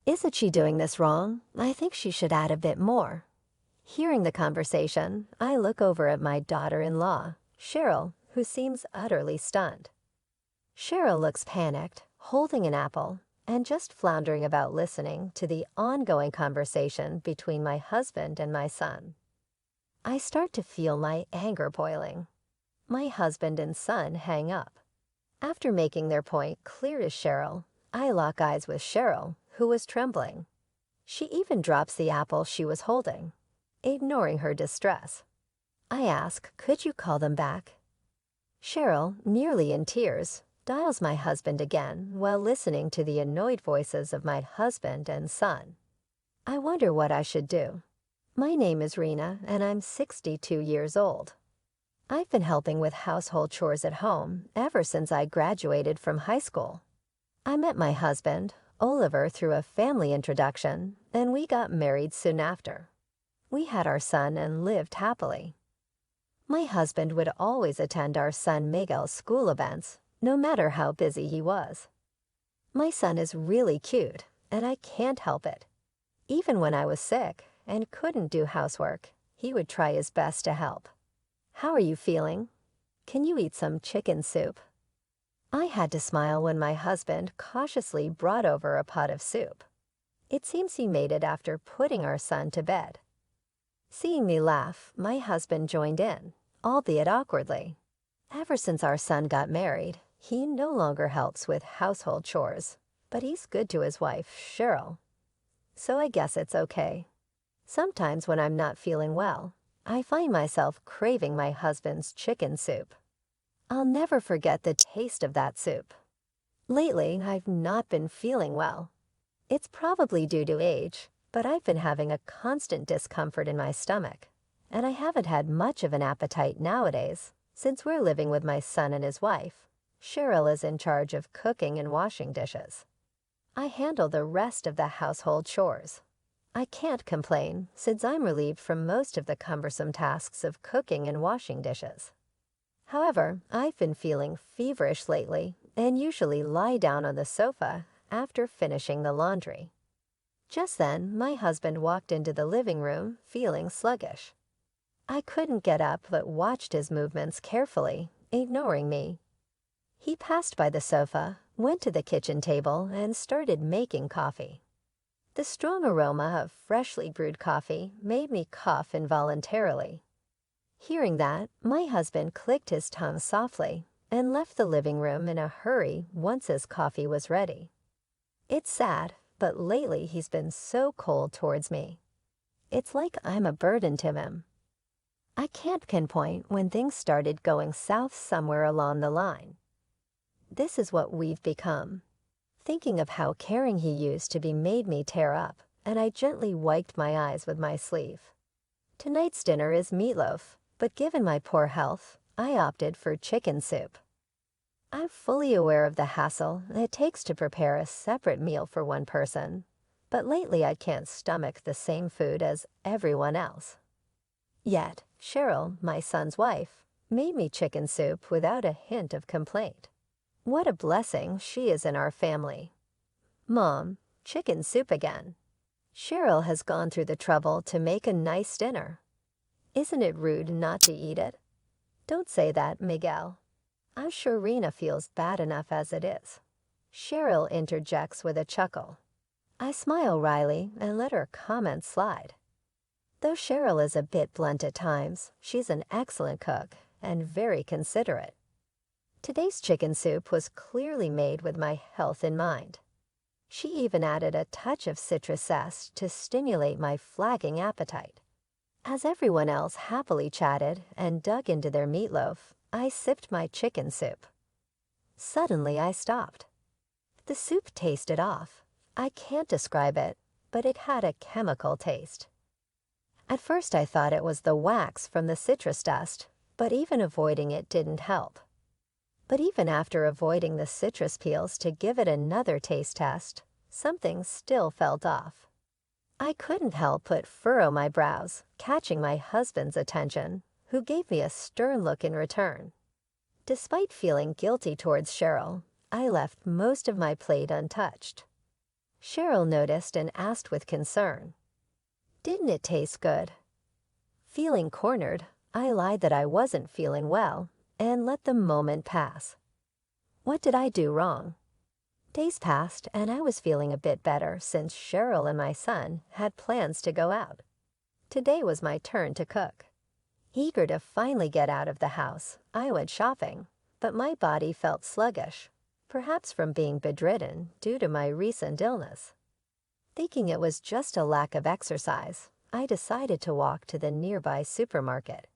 Isn't she doing this wrong? I think she should add a bit more. Hearing the conversation, I look over at my daughter-in-law, Cheryl, who seems utterly stunned. Cheryl looks panicked, holding an apple, and just floundering about listening to the ongoing conversation between my husband and my son. I start to feel my anger boiling. My husband and son hang up. After making their point clear to Cheryl, I lock eyes with Cheryl, who was trembling. She even drops the apple she was holding, ignoring her distress. I ask, could you call them back? Cheryl, nearly in tears, dials my husband again while listening to the annoyed voices of my husband and son. I wonder what I should do. My name is Rena, and I'm 62 years old. I've been helping with household chores at home ever since I graduated from high school. I met my husband, Oliver, through a family introduction, and we got married soon after. We had our son and lived happily. My husband would always attend our son Miguel's school events, no matter how busy he was. My son is really cute, and I can't help it. Even when I was sick and couldn't do housework, he would try his best to help. How are you feeling? Can you eat some chicken soup? I had to smile when my husband cautiously brought over a pot of soup. It seems he made it after putting our son to bed. Seeing me laugh, my husband joined in, albeit awkwardly. Ever since our son got married, he no longer helps with household chores, but he's good to his wife, Cheryl. So I guess it's okay. Sometimes when I'm not feeling well, I find myself craving my husband's chicken soup. I'll never forget the taste of that soup. Lately, I've not been feeling well. It's probably due to age, but I've been having a constant discomfort in my stomach, and I haven't had much of an appetite nowadays. Since we're living with my son and his wife, Cheryl is in charge of cooking and washing dishes. I handle the rest of the household chores. I can't complain, since I'm relieved from most of the cumbersome tasks of cooking and washing dishes. However, I've been feeling feverish lately and usually lie down on the sofa after finishing the laundry. Just then, my husband walked into the living room feeling sluggish. I couldn't get up but watched his movements carefully, ignoring me. He passed by the sofa, went to the kitchen table, and started making coffee. The strong aroma of freshly brewed coffee made me cough involuntarily. Hearing that, my husband clicked his tongue softly and left the living room in a hurry once his coffee was ready. It's sad, but lately he's been so cold towards me. It's like I'm a burden to him. I can't pinpoint when things started going south somewhere along the line. This is what we've become. Thinking of how caring he used to be made me tear up, and I gently wiped my eyes with my sleeve. Tonight's dinner is meatloaf, but given my poor health, I opted for chicken soup. I'm fully aware of the hassle it takes to prepare a separate meal for one person, but lately I can't stomach the same food as everyone else. Yet, Cheryl, my son's wife, made me chicken soup without a hint of complaint. What a blessing she is in our family. Mom, chicken soup again. Cheryl has gone through the trouble to make a nice dinner. Isn't it rude not to eat it? Don't say that, Miguel. I'm sure Rena feels bad enough as it is. Cheryl interjects with a chuckle. I smile wryly and let her comment slide. Though Cheryl is a bit blunt at times, she's an excellent cook and very considerate. Today's chicken soup was clearly made with my health in mind. She even added a touch of citrus zest to stimulate my flagging appetite. As everyone else happily chatted and dug into their meatloaf, I sipped my chicken soup. Suddenly, I stopped. The soup tasted off. I can't describe it, but it had a chemical taste. At first, I thought it was the wax from the citrus dust, but even avoiding it didn't help. But even after avoiding the citrus peels to give it another taste test, something still felt off. I couldn't help but furrow my brows, catching my husband's attention, who gave me a stern look in return. Despite feeling guilty towards Cheryl, I left most of my plate untouched. Cheryl noticed and asked with concern, "Didn't it taste good?" Feeling cornered, I lied that I wasn't feeling well and let the moment pass. What did I do wrong? Days passed and I was feeling a bit better since Cheryl and my son had plans to go out. Today was my turn to cook. Eager to finally get out of the house, I went shopping, but my body felt sluggish, perhaps from being bedridden due to my recent illness. Thinking it was just a lack of exercise, I decided to walk to the nearby supermarket.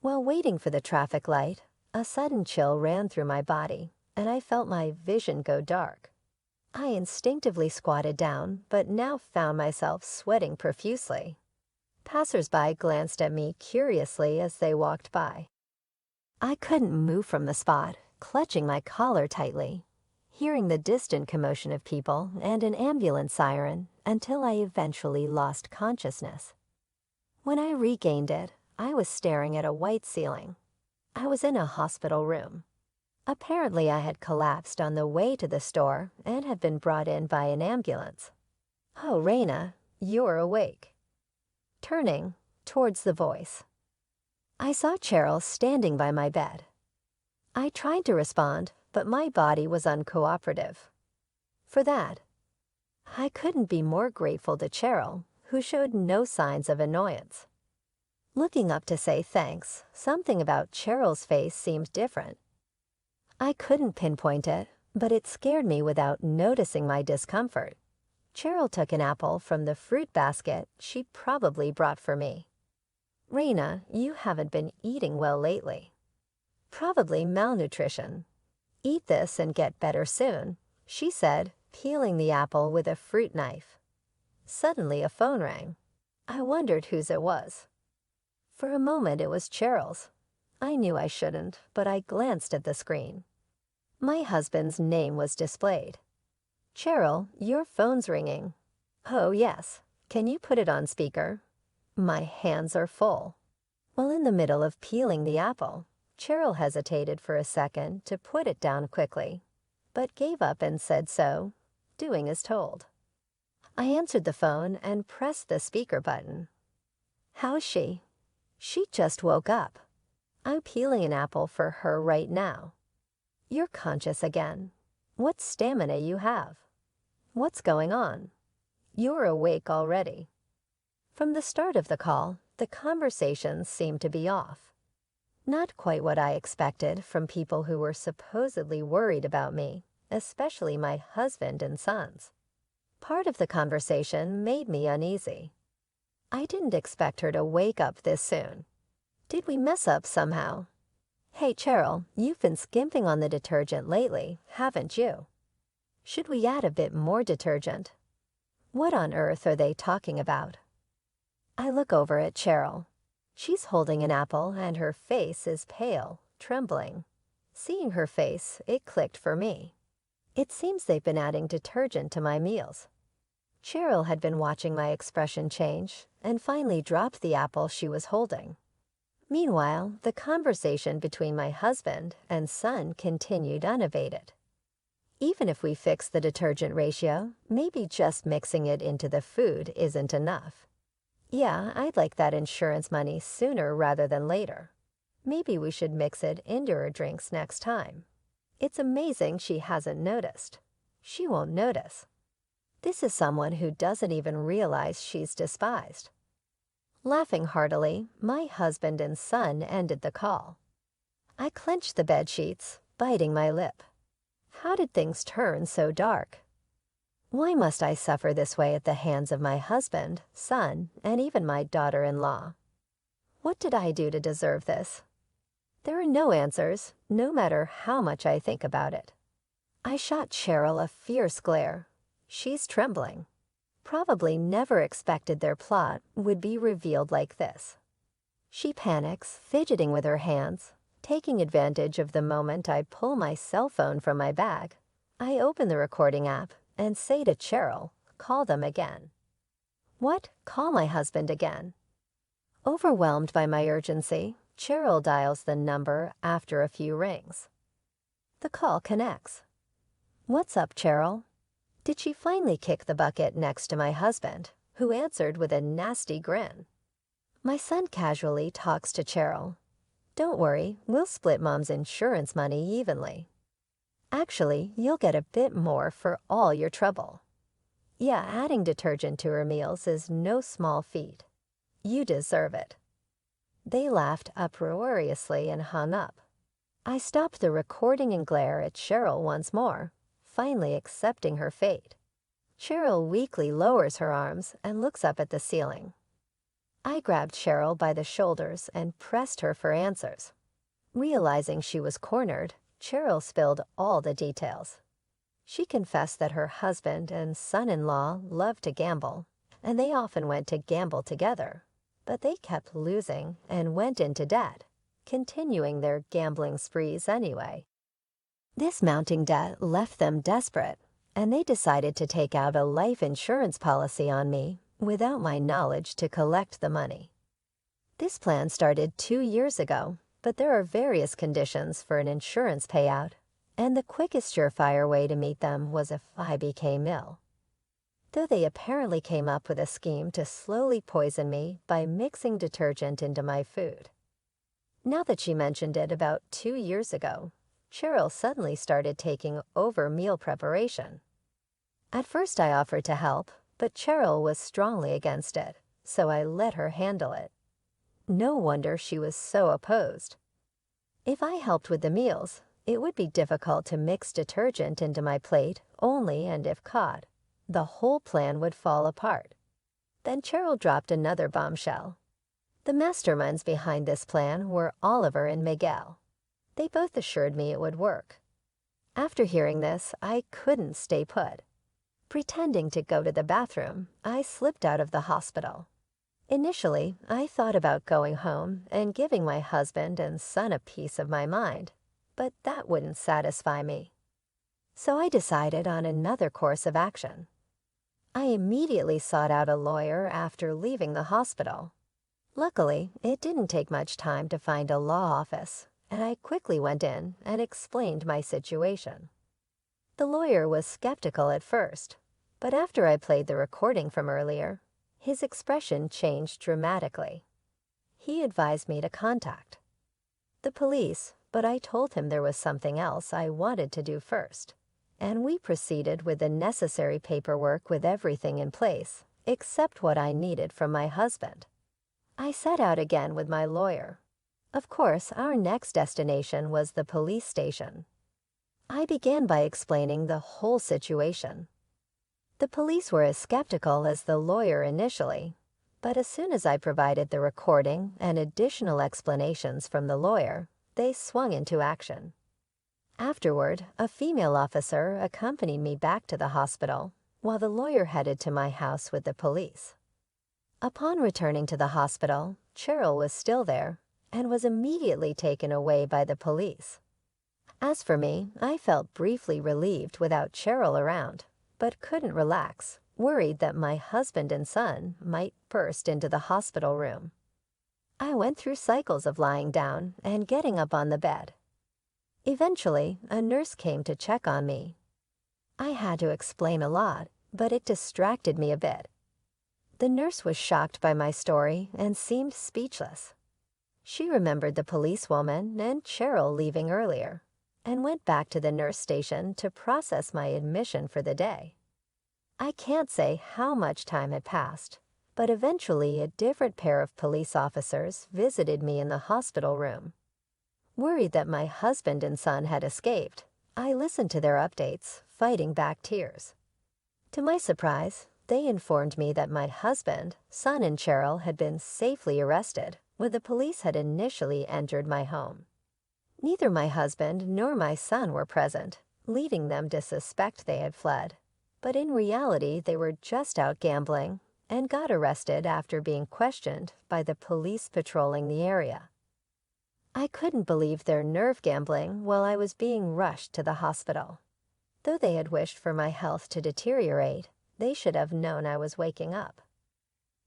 While waiting for the traffic light, a sudden chill ran through my body, and I felt my vision go dark. I instinctively squatted down, but now found myself sweating profusely. Passers-by glanced at me curiously as they walked by. I couldn't move from the spot, clutching my collar tightly, hearing the distant commotion of people and an ambulance siren until I eventually lost consciousness. When I regained it, I was staring at a white ceiling. I was in a hospital room. Apparently, I had collapsed on the way to the store and had been brought in by an ambulance. "Oh, Raina, you're awake." Turning towards the voice, I saw Cheryl standing by my bed. I tried to respond, but my body was uncooperative. For that, I couldn't be more grateful to Cheryl, who showed no signs of annoyance. Looking up to say thanks, something about Cheryl's face seemed different. I couldn't pinpoint it, but it scared me without noticing my discomfort. Cheryl took an apple from the fruit basket she probably brought for me. "Raina, you haven't been eating well lately. Probably malnutrition. Eat this and get better soon," she said, peeling the apple with a fruit knife. Suddenly a phone rang. I wondered whose it was. For a moment it was Cheryl's. I knew I shouldn't, but I glanced at the screen. My husband's name was displayed. "Cheryl, your phone's ringing." "Oh, yes. Can you put it on speaker?" My hands are full. While in the middle of peeling the apple, Cheryl hesitated for a second to put it down quickly, but gave up and said so, doing as told. I answered the phone and pressed the speaker button. "How's she?" "She just woke up. I'm peeling an apple for her right now." "You're conscious again. What stamina you have. What's going on? You're awake already." From the start of the call, the conversations seemed to be off. Not quite what I expected from people who were supposedly worried about me, especially my husband and sons. Part of the conversation made me uneasy. I didn't expect her to wake up this soon. Did we mess up somehow? "Hey, Cheryl, you've been skimping on the detergent lately, haven't you? Should we add a bit more detergent? What on earth are they talking about?" I look over at Cheryl. She's holding an apple and her face is pale, trembling. Seeing her face, it clicked for me. It seems they've been adding detergent to my meals. Cheryl had been watching my expression change and finally dropped the apple she was holding. Meanwhile, the conversation between my husband and son continued unabated. Even if we fix the detergent ratio, maybe just mixing it into the food isn't enough. "Yeah, I'd like that insurance money sooner rather than later. Maybe we should mix it into her drinks next time. It's amazing she hasn't noticed. She won't notice." This is someone who doesn't even realize she's despised. Laughing heartily, my husband and son ended the call. I clenched the bed sheets, biting my lip. How did things turn so dark? Why must I suffer this way at the hands of my husband, son, and even my daughter-in-law? What did I do to deserve this? There are no answers, no matter how much I think about it. I shot Cheryl a fierce glare. She's trembling. Probably never expected their plot would be revealed like this. She panics, fidgeting with her hands. Taking advantage of the moment I pull my cell phone from my bag, I open the recording app and say to Cheryl, "Call them again." "What? Call my husband again?" Overwhelmed by my urgency, Cheryl dials the number after a few rings. The call connects. "What's up, Cheryl?" Did she finally kick the bucket next to my husband, who answered with a nasty grin? My son casually talks to Cheryl. Don't worry, we'll split Mom's insurance money evenly. Actually, you'll get a bit more for all your trouble. Yeah, adding detergent to her meals is no small feat. You deserve it. They laughed uproariously and hung up. I stopped the recording and glared at Cheryl once more, finally accepting her fate. Cheryl weakly lowers her arms and looks up at the ceiling. I grabbed Cheryl by the shoulders and pressed her for answers. Realizing she was cornered, Cheryl spilled all the details. She confessed that her husband and son-in-law loved to gamble, and they often went to gamble together, but they kept losing and went into debt, continuing their gambling sprees anyway. This mounting debt left them desperate, and they decided to take out a life insurance policy on me without my knowledge to collect the money. This plan started 2 years ago, but there are various conditions for an insurance payout, and the quickest surefire way to meet them was if I became ill. Though they apparently came up with a scheme to slowly poison me by mixing detergent into my food. Now that she mentioned it about 2 years ago, Cheryl suddenly started taking over meal preparation. At first I offered to help, but Cheryl was strongly against it, so I let her handle it. No wonder she was so opposed. If I helped with the meals, it would be difficult to mix detergent into my plate only, and if caught, the whole plan would fall apart. Then Cheryl dropped another bombshell. The masterminds behind this plan were Oliver and Miguel. They both assured me it would work. After hearing this, I couldn't stay put. Pretending to go to the bathroom, I slipped out of the hospital. Initially, I thought about going home and giving my husband and son a piece of my mind, but that wouldn't satisfy me. So I decided on another course of action. I immediately sought out a lawyer after leaving the hospital. Luckily, it didn't take much time to find a law office, and I quickly went in and explained my situation. The lawyer was skeptical at first, but after I played the recording from earlier, his expression changed dramatically. He advised me to contact the police, but I told him there was something else I wanted to do first, and we proceeded with the necessary paperwork with everything in place, except what I needed from my husband. I set out again with my lawyer. Of course, our next destination was the police station. I began by explaining the whole situation. The police were as skeptical as the lawyer initially, but as soon as I provided the recording and additional explanations from the lawyer, they swung into action. Afterward, a female officer accompanied me back to the hospital, while the lawyer headed to my house with the police. Upon returning to the hospital, Cheryl was still there and was immediately taken away by the police. As for me, I felt briefly relieved without Cheryl around, but couldn't relax, worried that my husband and son might burst into the hospital room. I went through cycles of lying down and getting up on the bed. Eventually, a nurse came to check on me. I had to explain a lot, but it distracted me a bit. The nurse was shocked by my story and seemed speechless. She remembered the policewoman and Cheryl leaving earlier, and went back to the nurse station to process my admission for the day. I can't say how much time had passed, but eventually a different pair of police officers visited me in the hospital room. Worried that my husband and son had escaped, I listened to their updates, fighting back tears. To my surprise, they informed me that my husband, son, and Cheryl had been safely arrested when the police had initially entered my home. Neither my husband nor my son were present, leading them to suspect they had fled. But in reality, they were just out gambling and got arrested after being questioned by the police patrolling the area. I couldn't believe their nerve gambling while I was being rushed to the hospital. Though they had wished for my health to deteriorate, they should have known I was waking up.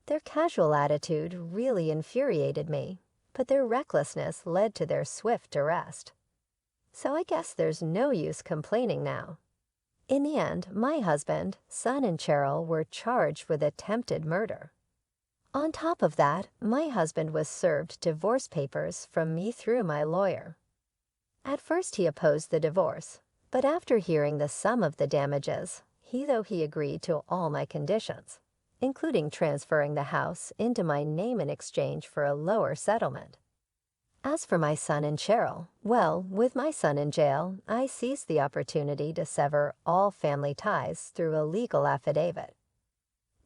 Their casual attitude really infuriated me, but their recklessness led to their swift arrest. So I guess there's no use complaining now. In the end, my husband, son, and Cheryl were charged with attempted murder. On top of that, my husband was served divorce papers from me through my lawyer. At first he opposed the divorce, but after hearing the sum of the damages, he agreed to all my conditions, including transferring the house into my name in exchange for a lower settlement. As for my son and Cheryl, well, with my son in jail, I seized the opportunity to sever all family ties through a legal affidavit.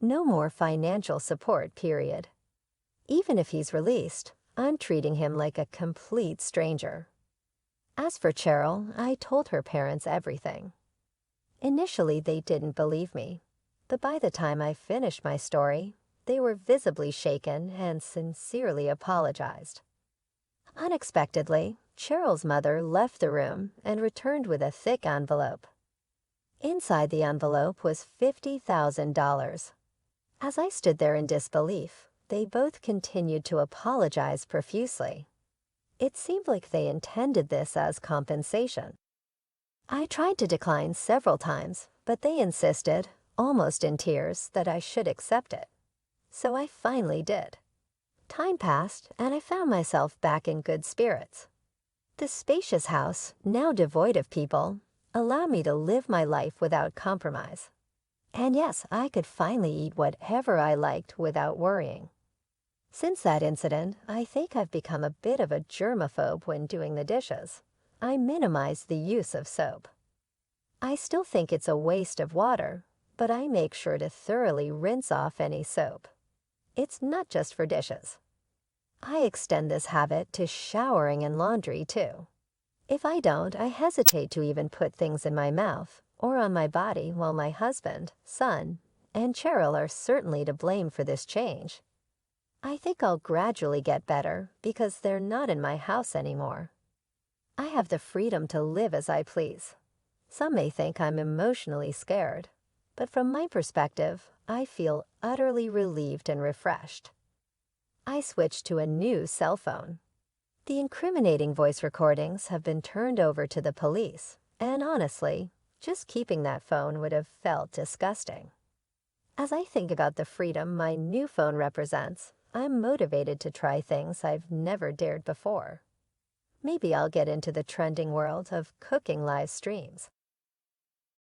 No more financial support, period. Even if he's released, I'm treating him like a complete stranger. As for Cheryl, I told her parents everything. Initially, they didn't believe me, but by the time I finished my story, they were visibly shaken and sincerely apologized. Unexpectedly, Cheryl's mother left the room and returned with a thick envelope. Inside the envelope was $50,000. As I stood there in disbelief, they both continued to apologize profusely. It seemed like they intended this as compensation. I tried to decline several times, but they insisted, almost in tears, that I should accept it. So I finally did. Time passed, and I found myself back in good spirits. The spacious house, now devoid of people, allowed me to live my life without compromise. And yes, I could finally eat whatever I liked without worrying. Since that incident, I think I've become a bit of a germaphobe when doing the dishes. I minimize the use of soap. I still think it's a waste of water, but I make sure to thoroughly rinse off any soap. It's not just for dishes. I extend this habit to showering and laundry, too. If I don't, I hesitate to even put things in my mouth or on my body while my husband, son, and Cheryl are certainly to blame for this change. I think I'll gradually get better because they're not in my house anymore. I have the freedom to live as I please. Some may think I'm emotionally scared, but from my perspective, I feel utterly relieved and refreshed. I switched to a new cell phone. The incriminating voice recordings have been turned over to the police, and honestly, just keeping that phone would have felt disgusting. As I think about the freedom my new phone represents, I'm motivated to try things I've never dared before. Maybe I'll get into the trending world of cooking live streams.